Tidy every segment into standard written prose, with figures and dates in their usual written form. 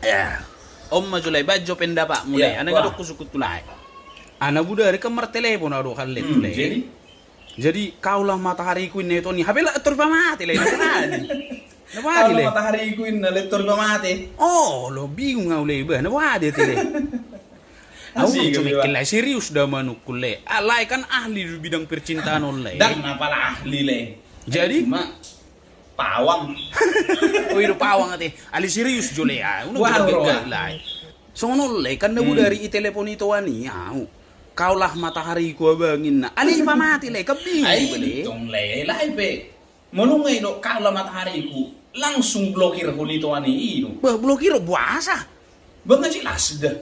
Ya. Om majulay badjo pendapa mulai. Ya, Ana wah. ngadok kusukut tulay. Ana budari kamar telepon ado kalle tulay. Jadi kaulah matahari ku ini Tony. Habela atur pamati lay. Nawadi Kalau lay. matahari ku na letor ba mate? Oh, lo bingung ngau lay ba. Nawadi tile. Aku Asik, cuma Biba. kelai serius dah manukul lay. Alay kan ahli di bidang percintaan online. Dan napala ahli le. Jadi? Cuma pawang. Oh, itu pawang ate. Ali serius jole ya. Uno Wow, juga bro. galay. Sono lay kan nabu dari telepon itu ani. Kaulah matahari ku abangin na. Ali pa mati lay kabing Ay, bale. itong le. Laipe. Mulungay do kalau matahari ku langsung blokir ko nito ani ino. Bah blokir buasa. Banga jelas dah.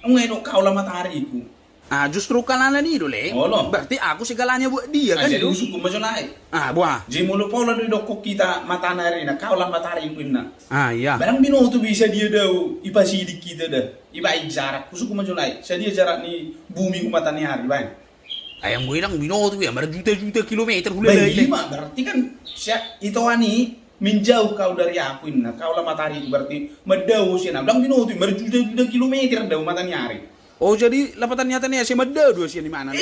Ang ngayon kaulah matahari ku. Ah, justru kalana ni dole. Oh, no. Berarti aku segalanya buat dia kan Jadi itu. usuk ko majonay. Ah, buah. Jadi mulu pola do ko kita matahari na kaulah matahari ku na. Ah, iya. Barang binoto bisa dia daw ipasidik kita dah. Iba jarak kusuk ko majonay. Sa dia jarak ni bumi ku matahari ba. Ayang gue bilang binoto ya, juta-juta kilometer Bayi mah berarti kan itu ani menjauh kau dari aku ini. Kau lah matahari itu berarti medau sih. Nah, bilang binoto berjuta-juta kilometer daw matahari. Oh, jadi lapatan nyatanya si Mada dua sih di mana?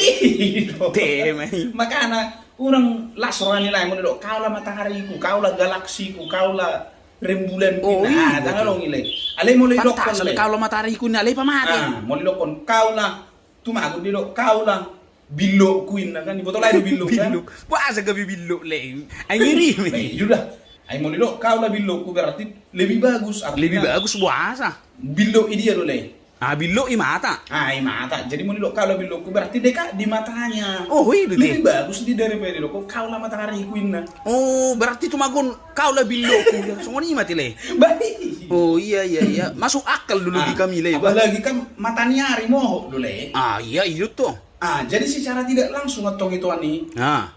Temai. Makanya orang lasroan nilai mau dok. Kau lah matahari ku, kau lah galaksi ku, kau lah rembulan ku. Oh, iya, Nah, tangan dong nilai. Ale mau dok kon Pantas le. kalau matahari ku nyale pa mati. Ah, mau dok kon kau lah. Tuma aku dok kau lah. Bilo kuin kan di botol air bilo kan. Biluk. Puasa gabi biluk le. Ay ngiri. Eh, sudah. Ay mau dok kau lah bilo ku berarti lebih bagus. Lebih Artinya, bagus puasa. Bilo ini dia dulu le. Ah, biluk i mata. Ay mata. Jadi mau dok kalau bilo ku berarti dekat di matanya. Oh, itu Lebih deh. bagus di daripada dok. Kau lah matahari kuin na. Oh, berarti cuma gon kau lah biluk ku. Semua ni mati le. Baik. Oh, iya. Masuk akal dulu di kami le. Apalagi kan matanya hari moho dulu le. Ah, iya itu tuh. Jadi secara tidak langsung ngetong itu ani. Ah.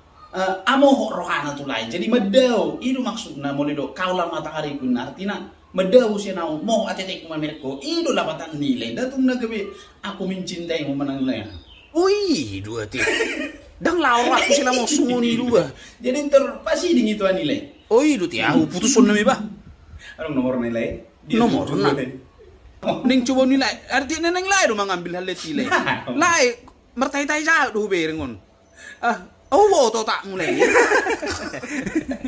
Amoho rohana tu lain. Jadi medau itu maksudnya mau dok. Kau lah matahari kuin artinya medau sih nau mau atetek mereka. Itu lapatan nilai. Datung na gabi aku mencintai mo manang na. Wih, dua ti. Dang laura aku sila mau sumuni dua. Jadi terpasi ding itu nilai. Oh, itu ti aku putusun na mi ba? Anong nomor nilai? Nomor na. Ning coba nilai. Artinya neng lai do mangambil hal letile. Lai mertai-tai sa do beringon. Ah, oh, to tak mulai.